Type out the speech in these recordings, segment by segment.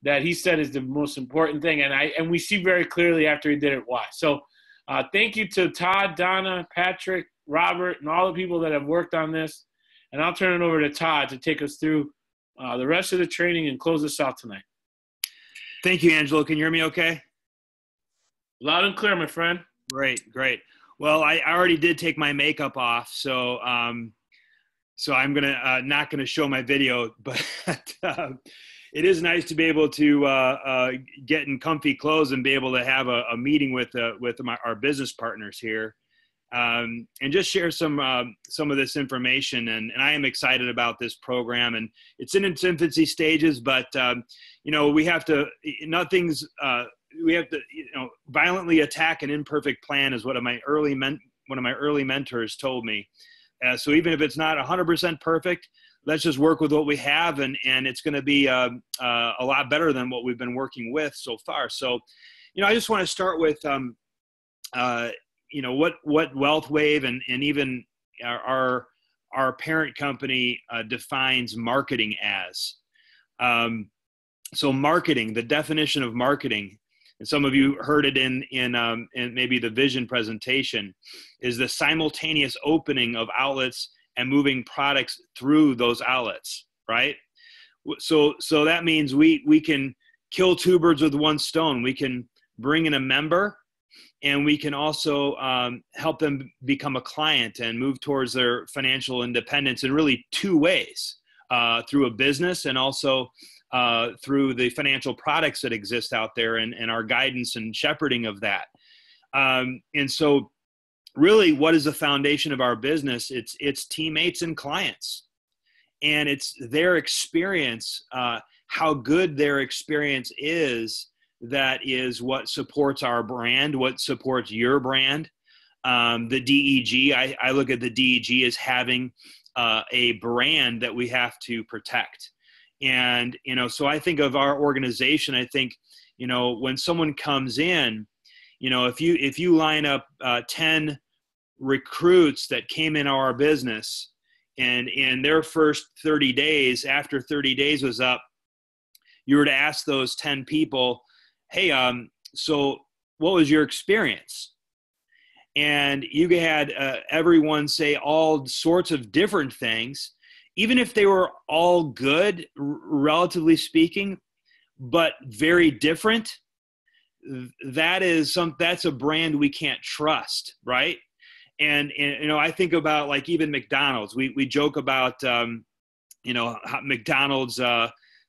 that he said is the most important thing. And we see very clearly after he did it why. So thank you to Todd, Donna, Patrick, Robert, and all the people that have worked on this. And I'll turn it over to Todd to take us through the rest of the training and close us out tonight. Thank you, Angelo. Can you hear me okay? Loud and clear, my friend. Great. Well, I already did take my makeup off, so so I'm gonna not gonna show my video, but it is nice to be able to get in comfy clothes and be able to have a meeting with our business partners here, and just share some of this information. And I am excited about this program, and it's in its infancy stages, but we have to violently attack an imperfect plan is one of my early mentors told me. So even if it's not 100% perfect, let's just work with what we have, and it's going to be a lot better than what we've been working with so far. So, I just want to start with, what Wealth Wave and even our parent company defines marketing as. So marketing, the definition of marketing, and some of you heard it in maybe the vision presentation, is the simultaneous opening of outlets and moving products through those outlets, right? So that means we can kill two birds with one stone. We can bring in a member, and we can also help them become a client and move towards their financial independence in really two ways, through a business and also through the financial products that exist out there and our guidance and shepherding of that. And so really, what is the foundation of our business? It's teammates and clients, and it's their experience, how good their experience is. That is what supports our brand, what supports your brand. The DEG, I look at the DEG as having a brand that we have to protect. And, so I think of our organization, I think, when someone comes in, if you line up 10 recruits that came in our business, and in their first 30 days, after 30 days was up, you were to ask those 10 people, hey, so what was your experience? And you had everyone say all sorts of different things, even if they were all good, relatively speaking, but very different. That's a brand we can't trust, right? And I think about like even McDonald's. We joke about McDonald's,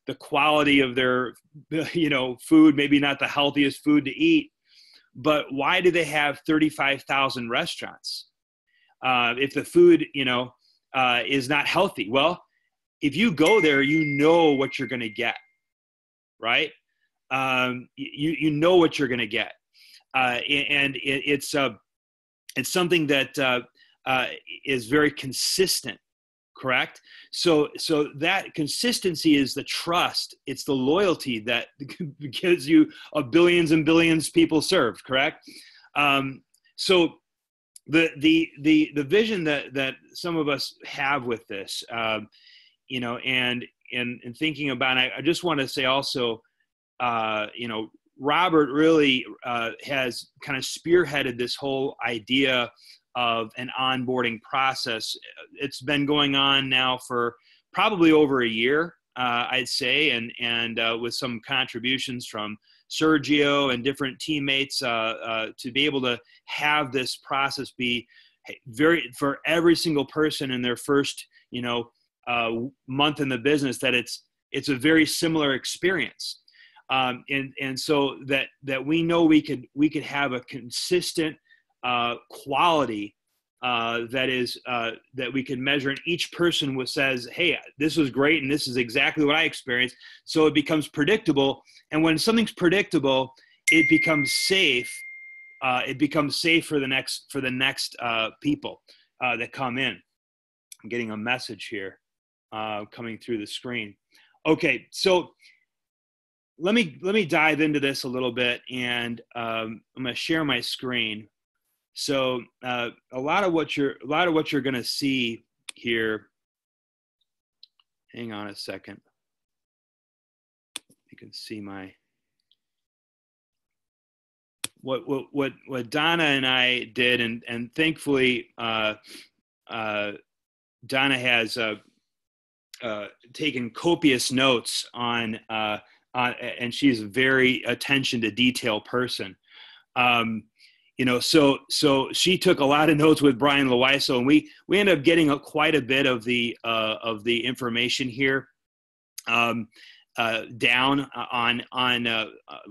the quality of their food, maybe not the healthiest food to eat, but why do they have 35,000 restaurants if the food is not healthy? Well, if you go there, you know what you're going to get, right? You know what you're going to get, and it's something that is very consistent, correct? So that consistency is the trust. It's the loyalty that gives you a billions and billions people served, correct? So the vision that some of us have with this, and thinking about it, I just want to say also, Robert really has kind of spearheaded this whole idea of an onboarding process. It's been going on now for probably over a year, I'd say, and with some contributions from Sergio and different teammates to be able to have this process be for every single person in their first month in the business, that it's a very similar experience, and so that we know we could have a consistent quality that we can measure, and each person says, hey, this was great and this is exactly what I experienced. So it becomes predictable, and when something's predictable, it becomes safe. It becomes safe for the next people that come in. I'm getting a message here coming through the screen. Okay, so let me dive into this a little bit, and I'm going to share my screen. So a lot of what you're going to see here. Hang on a second. you can see what Donna and I did, and thankfully Donna has taken copious notes on, and she's a very attention to detail person. So she took a lot of notes with Brian Loiso, and we ended up getting quite a bit of the information here down on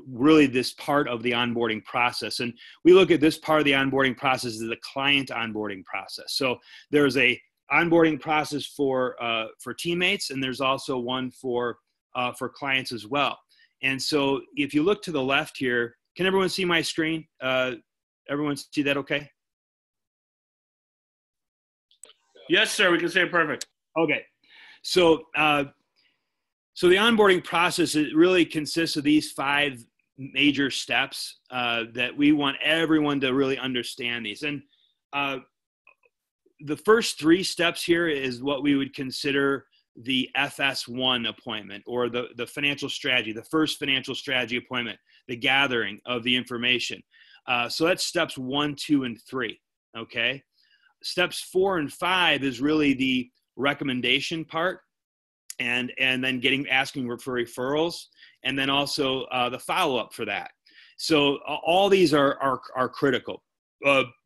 really this part of the onboarding process. And we look at this part of the onboarding process as the client onboarding process. So there's a onboarding process for teammates, and there's also one for clients as well. And so if you look to the left here, can everyone see my screen? Everyone see that okay? Yes, sir. We can say it perfect. Okay. So the onboarding process, it really consists of these 5 major steps that we want everyone to really understand these. And the first 3 steps here is what we would consider the FS1 appointment, or the financial strategy, the first financial strategy appointment, the gathering of the information. So that's steps 1, 2, and 3. Okay. Steps 4 and 5 is really the recommendation part, and then asking for referrals, and then also the follow-up for that. So all these are critical.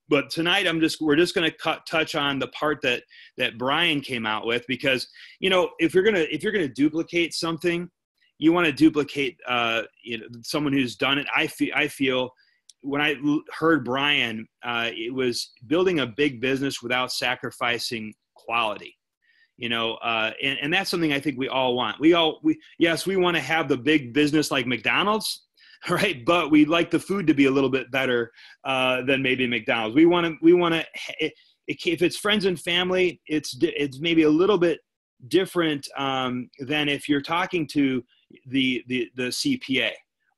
But tonight we're just going to touch on the part that Brian came out with, because if you're gonna duplicate something, you want to duplicate someone who's done it. I feel when I heard Brian, it was building a big business without sacrificing quality. And that's something I think we all want. We want to have the big business like McDonald's, right? But we'd like the food to be a little bit better than maybe McDonald's. We want to, if it's friends and family, it's maybe a little bit different than if you're talking to the CPA,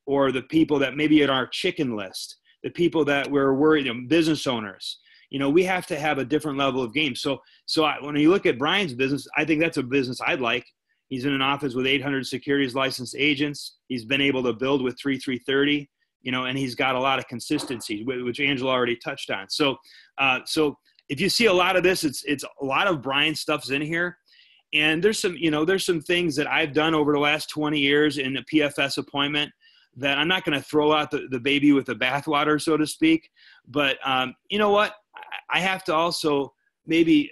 or the people that maybe at our chicken list, the people that we're worried, business owners. We have to have a different level of game. So when you look at Brian's business, I think that's a business I'd like. He's in an office with 800 securities licensed agents. He's been able to build with 330, and he's got a lot of consistency, which Angela already touched on. So if you see a lot of this, it's a lot of Brian's stuff's in here. And there's some things that I've done over the last 20 years in a PFS appointment that I'm not going to throw out the baby with the bathwater, so to speak. But you know what? I have to also maybe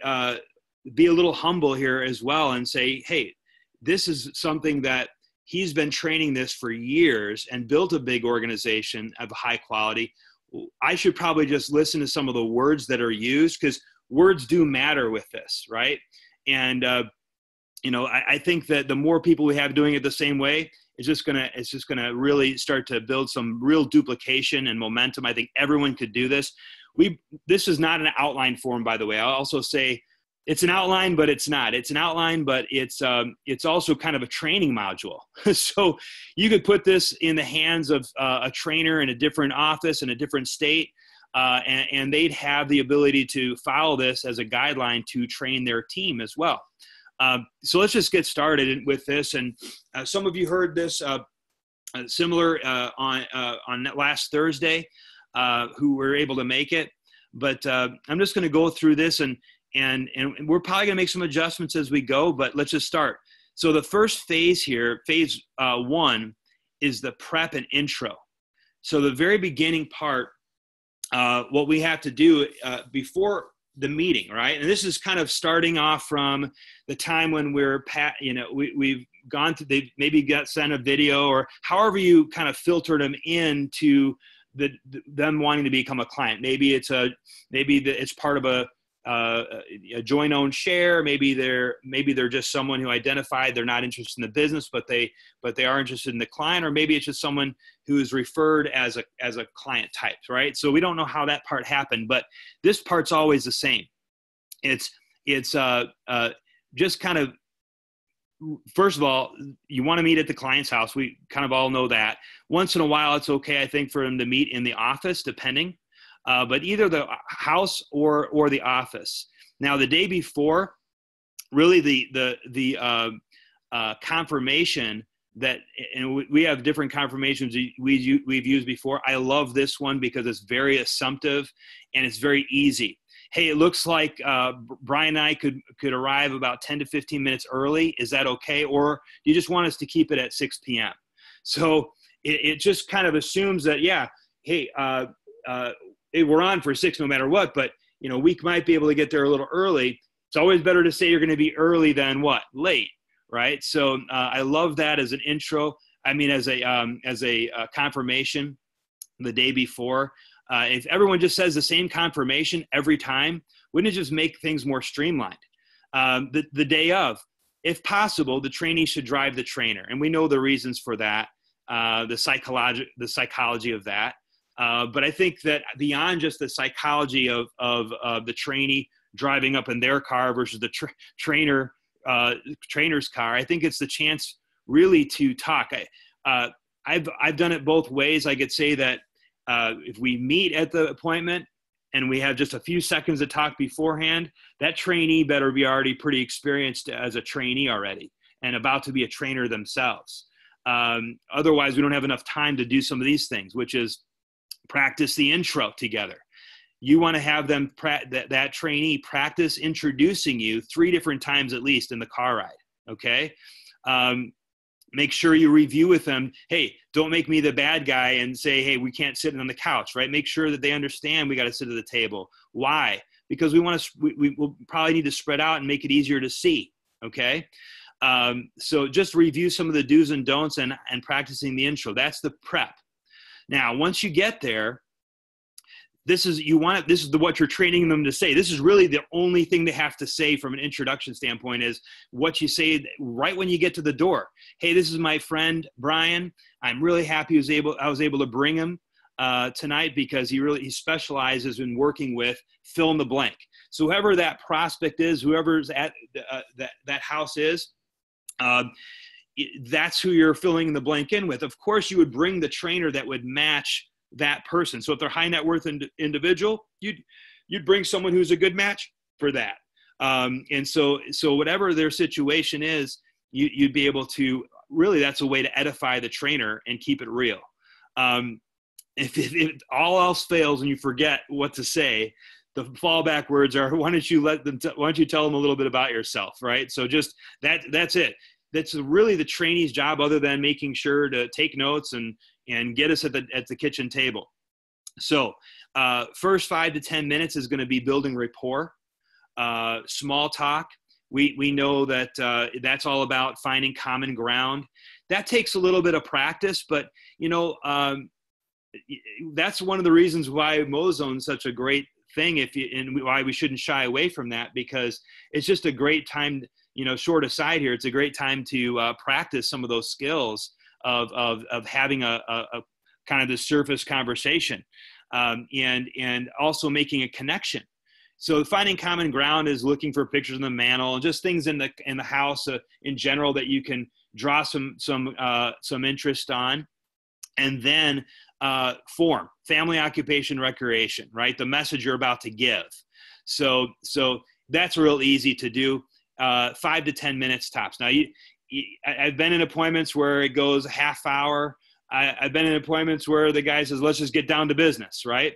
be a little humble here as well and say, hey, this is something that he's been training this for years and built a big organization of high quality. I should probably just listen to some of the words that are used, because words do matter with this, right? And I think that the more people we have doing it the same way, it's just gonna really start to build some real duplication and momentum. I think everyone could do this. This is not an outline form, by the way. I'll also say it's an outline, but it's not. It's an outline, but it's also kind of a training module. So you could put this in the hands of a trainer in a different office in a different state, and they'd have the ability to follow this as a guideline to train their team as well. So let's just get started with this. And some of you heard this similar on last Thursday, who were able to make it. But I'm just going to go through this, and we're probably going to make some adjustments as we go, but let's just start. So the first phase here, phase 1, is the prep and intro. So the very beginning part, what we have to do before the meeting, right? And this is kind of starting off from the time when we've gone to, they've maybe got sent a video, or however you kind of filtered them into them wanting to become a client. Maybe it's part of a joint owned share. Maybe they're just someone who identified they're not interested in the business, but they are interested in the client, or maybe it's just someone who is referred as a client type, right? So we don't know how that part happened, but this part's always the same. It's just kind of, first of all, you want to meet at the client's house. We kind of all know that. Once in a while, it's okay, I think, for them to meet in the office, depending. But either the house or the office. Now, the day before, really the confirmation that, and we have different confirmations we've used before. I love this one because it's very assumptive and it's very easy. Hey, it looks like Brian and I could arrive about 10 to 15 minutes early. Is that okay? Or do you just want us to keep it at 6 p.m.? So it just kind of assumes that, yeah, hey, we're on for 6 no matter what, but we might be able to get there a little early. It's always better to say you're going to be early than what? Late, right? So I love that as an intro. I mean, as a confirmation the day before. If everyone just says the same confirmation every time, wouldn't it just make things more streamlined? The day of, if possible, the trainee should drive the trainer. And we know the reasons for that, the psychology of that. But I think that beyond just the psychology of the trainee driving up in their car versus the trainer's car, I think it's the chance really to talk. I've done it both ways. I could say that if we meet at the appointment and we have just a few seconds to talk beforehand, that trainee better be already pretty experienced as a trainee already and about to be a trainer themselves. Otherwise, we don't have enough time to do some of these things, which is practice the intro together. You want to have them, that trainee practice introducing you 3 different times at least in the car ride, okay? Make sure you review with them, hey, don't make me the bad guy and say, hey, we can't sit on the couch, right? Make sure that they understand we got to sit at the table. Why? Because we will probably need to spread out and make it easier to see, okay? So just review some of the do's and don'ts and practicing the intro. That's the prep. Now, once you get there, this is what you're training them to say. This is really the only thing they have to say from an introduction standpoint is what you say right when you get to the door. Hey, this is my friend, Brian. I'm really happy I was able to bring him tonight because he specializes in working with fill in the blank. So whoever that prospect is, whoever's at that house is, that's who you're filling the blank in with. Of course, you would bring the trainer that would match that person. So if they're high net worth individual, you'd bring someone who's a good match for that. And so whatever their situation is, you'd be able to really, that's a way to edify the trainer and keep it real. If all else fails and you forget what to say, the fallback words are, why don't you tell them a little bit about yourself, right? So just that's it. That's really the trainee's job, other than making sure to take notes and get us at the kitchen table. So first 5 to 10 minutes is going to be building rapport, small talk. We know that that's all about finding common ground. That takes a little bit of practice, but that's one of the reasons why Mozone is such a great thing, and why we shouldn't shy away from that, because it's just a great time. Short aside here, it's a great time to practice some of those skills of having a kind of the surface conversation, and also making a connection. So finding common ground is looking for pictures on the mantle and just things in the house in general that you can draw some interest on, and then form family, occupation, recreation, right? The message you're about to give. So that's real easy to do. 5 to 10 minutes tops. Now, I've been in appointments where it goes a half hour. I've been in appointments where the guy says, let's just get down to business, right?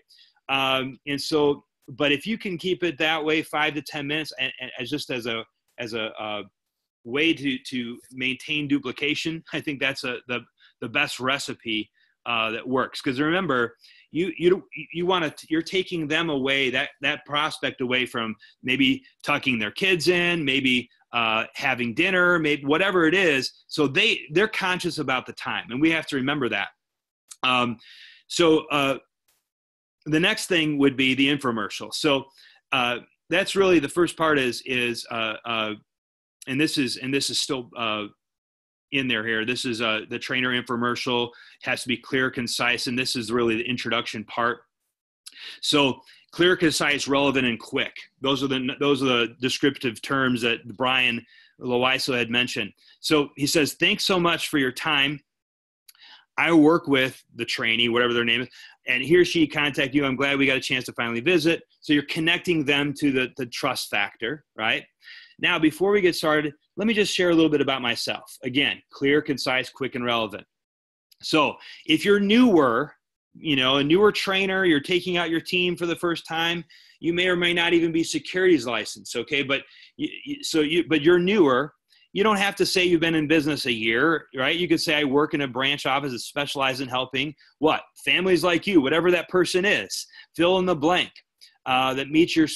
But if you can keep it that way, 5 to 10 minutes, and just as a way to maintain duplication, I think that's the best recipe that works. Because remember, you're taking them away, that prospect away from maybe tucking their kids in, maybe having dinner, maybe whatever it is. So they're conscious about the time, and we have to remember that. So the next thing would be the infomercial. So that's really the first part is and this is still in there here. This is the trainer infomercial, has to be clear, concise, and this is really the introduction part. So clear, concise, relevant, and quick. Those are the descriptive terms that Brian Loiso had mentioned. So he says, thanks so much for your time. I work with the trainee, whatever their name is, and he or she contact you. I'm glad we got a chance to finally visit. So you're connecting them to the trust factor, right? Now, before we get started, let me just share a little bit about myself. Again, clear, concise, quick, and relevant. So if you're newer, a newer trainer, you're taking out your team for the first time, you may or may not even be securities licensed. Okay. But you're newer. You don't have to say you've been in business a year, right? You could say I work in a branch office that specializes in helping families like you, whatever that person is, fill in the blank, that meets your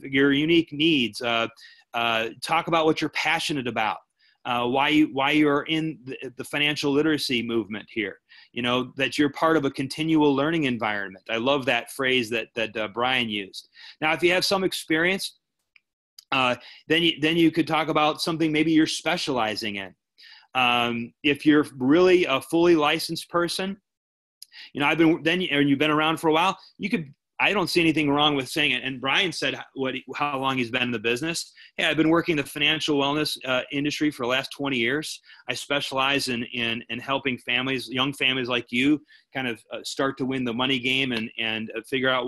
your unique needs. Talk about what you're passionate about, why you're in the financial literacy movement here. That you're part of a continual learning environment. I love that phrase that Brian used. Now, if you have some experience, then you could talk about something maybe you're specializing in. If you're really a fully licensed person, you've been around for a while, I don't see anything wrong with saying it. And Brian said how long he's been in the business. Hey, I've been working in the financial wellness industry for the last 20 years. I specialize in helping families, young families like you, kind of start to win the money game and figure out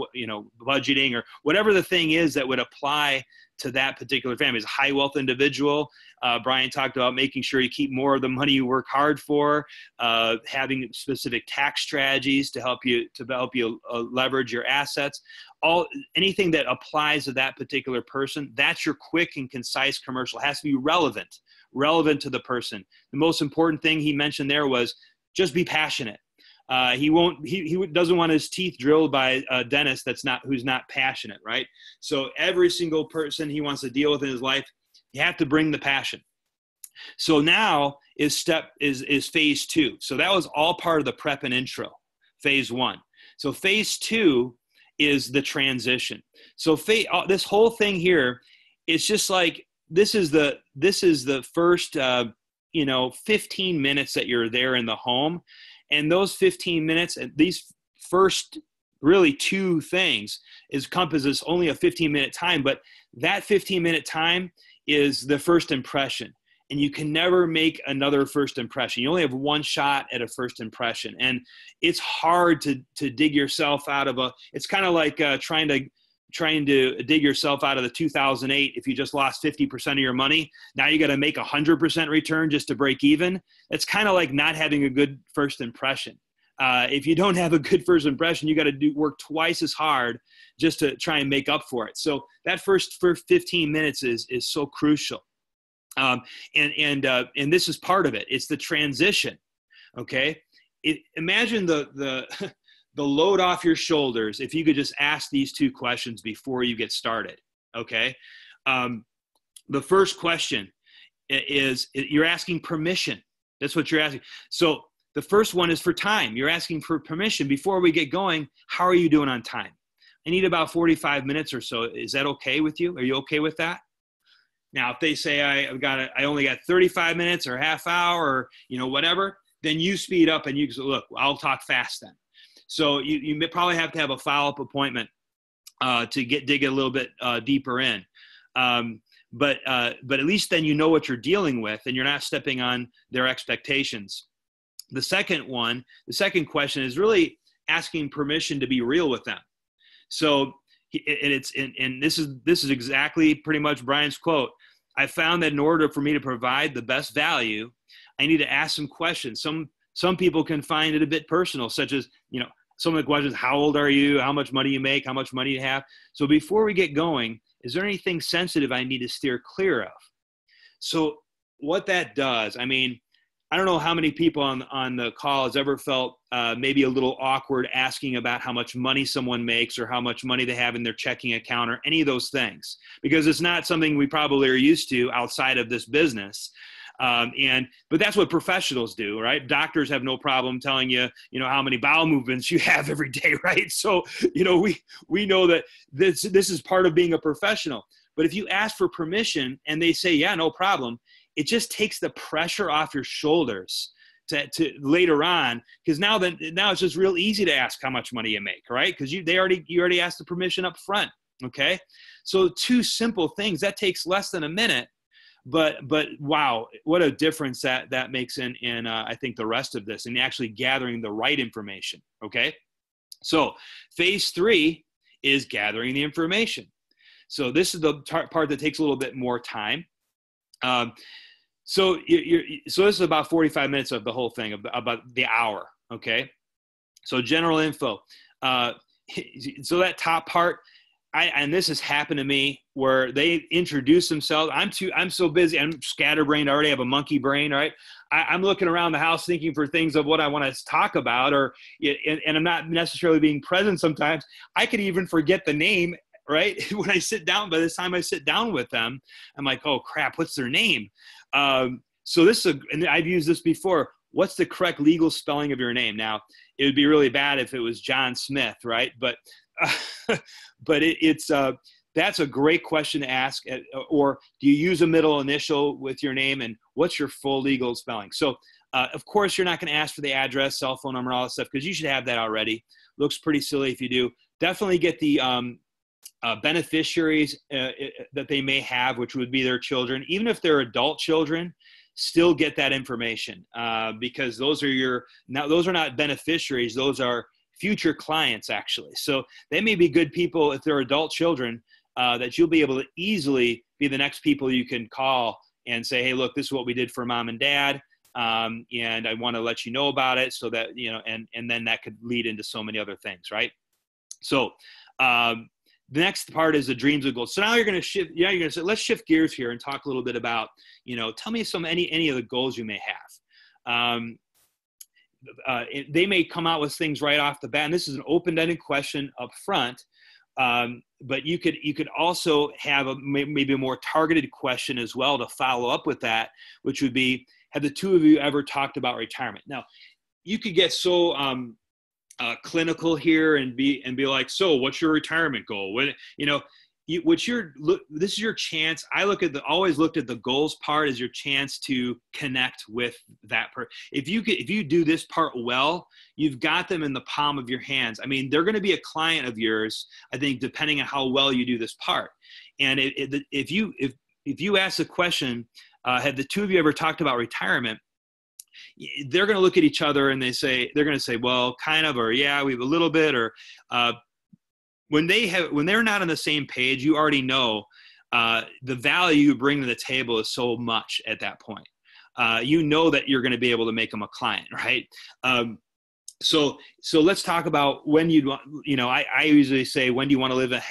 budgeting or whatever the thing is that would apply to that particular family. As a high wealth individual, Brian talked about making sure you keep more of the money you work hard for, having specific tax strategies to help you leverage your assets. Anything that applies to that particular person, that's your quick and concise commercial. It has to be relevant to the person. The most important thing he mentioned there was just be passionate. He doesn't want his teeth drilled by a dentist who's not passionate, right? So every single person he wants to deal with in his life, you have to bring the passion. So now is phase 2. So that was all part of the prep and intro, phase 1. So phase 2 is the transition. So this whole thing here, it's just like this is the first 15 minutes that you're there in the home. And those 15 minutes, and these first really 2 things encompasses only a 15-minute time, but that 15-minute time is the first impression. And you can never make another first impression. You only have one shot at a first impression. And it's hard to dig yourself out of it's kind of like trying to dig yourself out of the 2008. If you just lost 50% of your money, now you got to make 100% return just to break even. It's kind of like not having a good first impression. If you don't have a good first impression, you got to work twice as hard just to try and make up for it. So that first 15 minutes is so crucial. And this is part of it. It's the transition. Okay. Imagine the load off your shoulders if you could just ask these 2 questions before you get started. Okay. The first question is you're asking permission. That's what you're asking. So the first one is for time. You're asking for permission before we get going. How are you doing on time? I need about 45 minutes or so. Is that okay with you? Are you okay with that? Now, if they say I only got 35 minutes or half hour or whatever, then you speed up and you say, look, I'll talk fast then. So you may probably have to have a follow-up appointment to dig a little bit deeper in. But at least then you know what you're dealing with and you're not stepping on their expectations. The second question is really asking permission to be real with them. So this is exactly pretty much Brian's quote. I found that in order for me to provide the best value, I need to ask some questions. Some people can find it a bit personal, such as, some of the questions, how old are you? How much money you make? How much money you have? So before we get going, is there anything sensitive I need to steer clear of? So what that does, I don't know how many people on the call has ever felt maybe a little awkward asking about how much money someone makes or how much money they have in their checking account or any of those things, because it's not something we probably are used to outside of this business. But that's what professionals do, right? Doctors have no problem telling you, how many bowel movements you have every day, right? So, we know that this is part of being a professional. But if you ask for permission and they say, yeah, no problem, it just takes the pressure off your shoulders to later on, because now it's just real easy to ask how much money you make, right? Because you already asked the permission up front. Okay, so 2 simple things that takes less than a minute, but wow, what a difference that makes in I think the rest of this and actually gathering the right information. Okay, so phase 3 is gathering the information. So this is the part that takes a little bit more time. So so this is about 45 minutes of the whole thing, about the hour. Okay. So general info. So that top part, and this has happened to me where they introduce themselves. I'm so busy. I'm scatterbrained. I already have a monkey brain, right? I'm looking around the house thinking for things of what I want to talk about, and I'm not necessarily being present sometimes. I could even forget the name, right? When I sit down, by the time I sit down with them, I'm like, oh crap, what's their name? So and I've used this before. What's the correct legal spelling of your name? Now, it would be really bad if it was John Smith, right? But that's a great question to ask. Or do you use a middle initial with your name, and what's your full legal spelling? So, of course, you're not going to ask for the address, cell phone number, all that stuff, because you should have that already. Looks pretty silly if you do. Definitely get the beneficiaries that they may have, which would be their children. Even if they're adult children, still get that information, because those are not beneficiaries. Those are future clients, actually. So they may be good people if they're adult children, that you'll be able to easily be the next people you can call and say, hey, look, this is what we did for mom and dad. And I want to let you know about it, so that, and then that could lead into so many other things, right? So the next part is the dreams and goals. So now you're going to shift. You're going to say, let's shift gears here and talk a little bit about, tell me any of the goals you may have. They may come out with things right off the bat, and this is an open-ended question up front. But you could also have maybe a more targeted question as well to follow up with that, which would be, have the two of you ever talked about retirement? Now, you could get so clinical here and be like, so what's your retirement goal? This is your chance. I always looked at the goals part as your chance to connect with that person. If you do this part well, you've got them in the palm of your hands. I mean, they're going to be a client of yours, I think, depending on how well you do this part. And if you ask the question, have the two of you ever talked about retirement? They're going to look at each other and they're going to say, well, kind of, or yeah, we have a little bit, or when they're not on the same page, you already know the value you bring to the table is so much at that point. You know that you're going to be able to make them a client, right? So let's talk about when you'd want, I usually say, when do you want to live a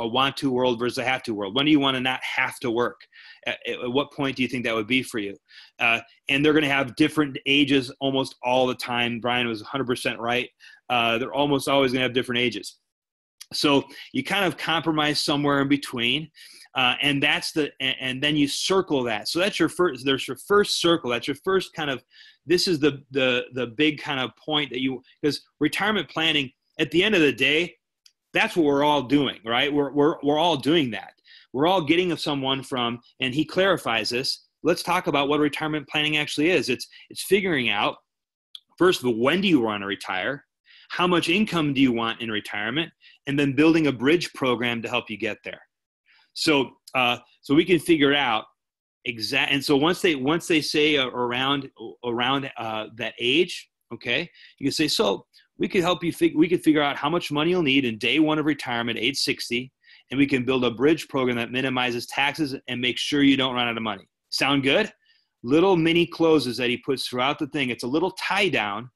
want to world versus a have to world? When do you want to not have to work? At what point do you think that would be for you? And they're going to have different ages almost all the time. Brian was 100% right. They're almost always going to have different ages. So you kind of compromise somewhere in between. And then you circle that. So there's your first circle. That's your first kind of, this is the big kind of point because retirement planning, at the end of the day, that's what we're all doing, right? We're all doing that. We're all getting someone from, and he clarifies this. Let's talk about what retirement planning actually is. It's figuring out, first of all, when do you want to retire? How much income do you want in retirement? And then building a bridge program to help you get there. So we can figure it out exact. And so once they say around that age, okay, you can say, so we could help you. We could figure out how much money you'll need in day one of retirement, age 60, and we can build a bridge program that minimizes taxes and make sure you don't run out of money. Sound good? Little mini closes that he puts throughout the thing. It's a little tie down.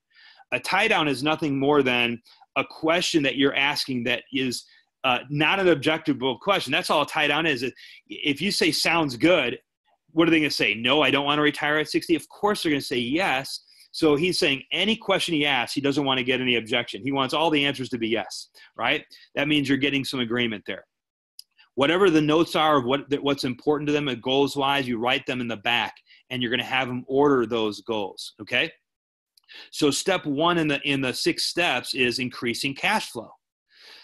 A tie down is nothing more than a question that you're asking that is not an objectable question. That's all a tie down is. If you say sounds good, what are they going to say? No, I don't want to retire at 60. Of course they're going to say yes. So he's saying any question he asks, he doesn't want to get any objection. He wants all the answers to be yes, right? That means you're getting some agreement there. Whatever the notes are of what's important to them, goals-wise, you write them in the back, and you're going to have them order those goals, okay? So step one in the 6 steps is increasing cash flow.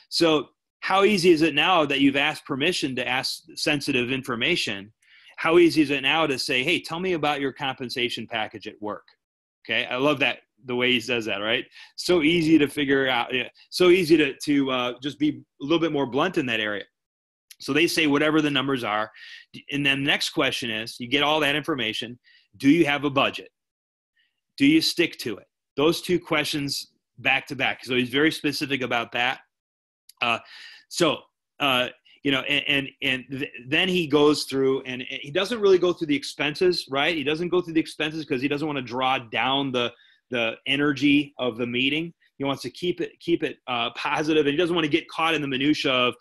So how easy is it now that you've asked permission to ask sensitive information? How easy is it now to say, hey, tell me about your compensation package at work? Okay, I love that, the way he says that, right? So easy to figure out, so easy to just be a little bit more blunt in that area. So they say whatever the numbers are. And then the next question is, you get all that information. Do you have a budget? Do you stick to it? Those 2 questions back to back. So he's very specific about that. then he goes through, and he doesn't really go through the expenses, right? He doesn't go through the expenses because he doesn't want to draw down the energy of the meeting. He wants to keep it positive, and he doesn't want to get caught in the minutia of,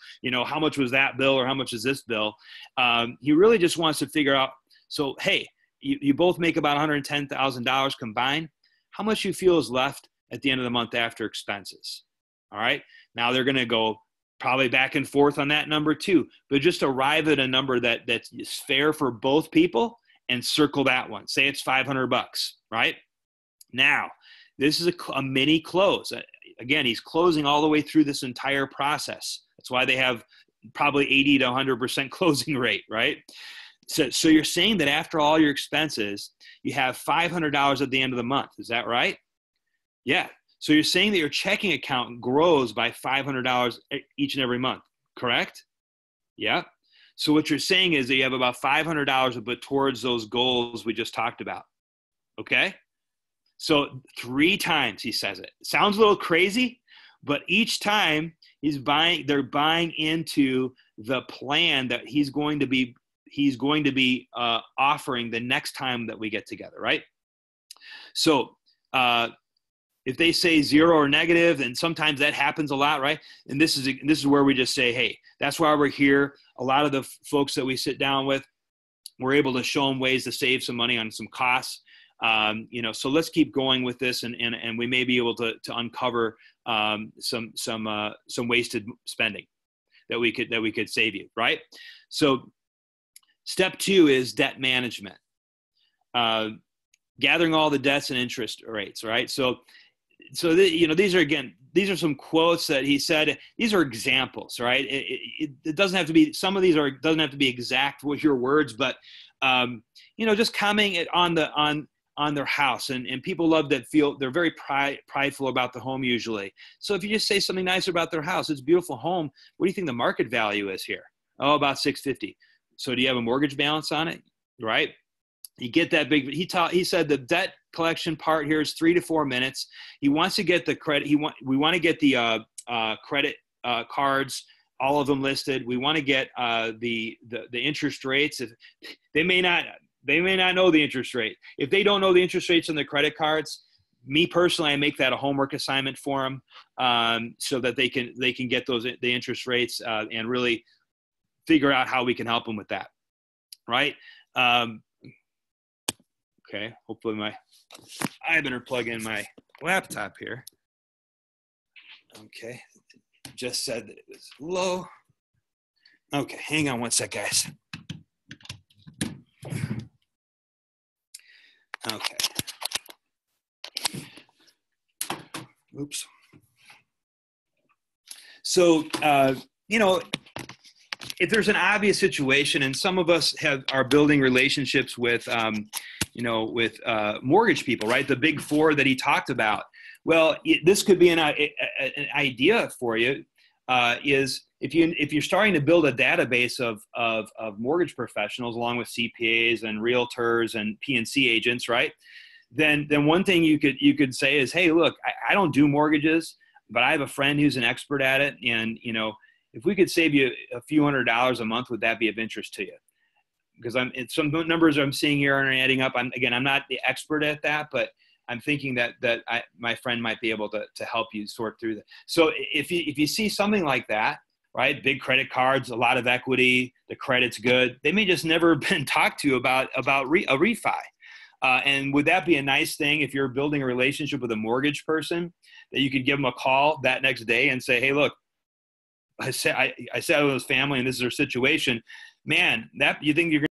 how much was that bill or how much is this bill. He really just wants to figure out, so, hey, you both make about $110,000 combined. How much you feel is left at the end of the month after expenses? All right. Now they're going to go probably back and forth on that number too, but just arrive at a number that's fair for both people and circle that one. Say it's $500, right? Now, this is a mini close. Again, he's closing all the way through this entire process. That's why they have probably 80 to 100% closing rate, right? So you're saying that after all your expenses, you have $500 at the end of the month. Is that right? Yeah. So you're saying that your checking account grows by $500 each and every month, correct? Yeah. So what you're saying is that you have about $500 to put towards those goals we just talked about. Okay. So 3 times he says it. Sounds a little crazy, but each time they're buying into the plan that he's going to be offering the next time that we get together, right? So if they say 0 or negative, and sometimes that happens a lot, right? And this is where we just say, hey, that's why we're here. A lot of the folks that we sit down with, we're able to show them ways to save some money on some costs. So let's keep going with this, and we may be able to uncover some wasted spending that we could save you, right? So step 2 is debt management, gathering all the debts and interest rates, right? So these are some quotes that he said. These are examples, right? It doesn't have to be, some of these doesn't have to be exact with your words, but just commenting on their house, and people love that they're very prideful about the home usually. So if you just say something nice about their house, it's a beautiful home. What do you think the market value is here? Oh, about $650. So do you have a mortgage balance on it? Right? You get that big. He said the debt collection part here is 3 to 4 minutes. He wants to get the credit. We want to get the credit cards, all of them listed. We want to get the interest rates. If they may not know the interest rate. If they don't know the interest rates on the credit cards, me personally, I make that a homework assignment for them, so that they can get the interest rates and really figure out how we can help them with that, right? Okay, hopefully I better plug in my laptop here. Okay, just said that it was low. Okay, hang on one sec, guys. Okay. Oops. So, if there's an obvious situation, and some of us are building relationships with, mortgage people, right? The big 4 that he talked about. Well, this could be an idea for you. Is if you're starting to build a database of mortgage professionals along with CPAs and realtors and PNC agents, right? Then one thing you could say is, hey, look, I don't do mortgages, but I have a friend who's an expert at it, and if we could save you a few $100s a month, would that be of interest to you? Because some numbers I'm seeing here aren't adding up. I'm not the expert at that, but I'm thinking that my friend might be able to help you sort through that. So if you see something like that, right? Big credit cards, a lot of equity, the credit's good. They may just never been talked to about a refi. And would that be a nice thing if you're building a relationship with a mortgage person, that you could give them a call that next day and say, hey, look, I sat with his family and this is their situation. Man, you think you're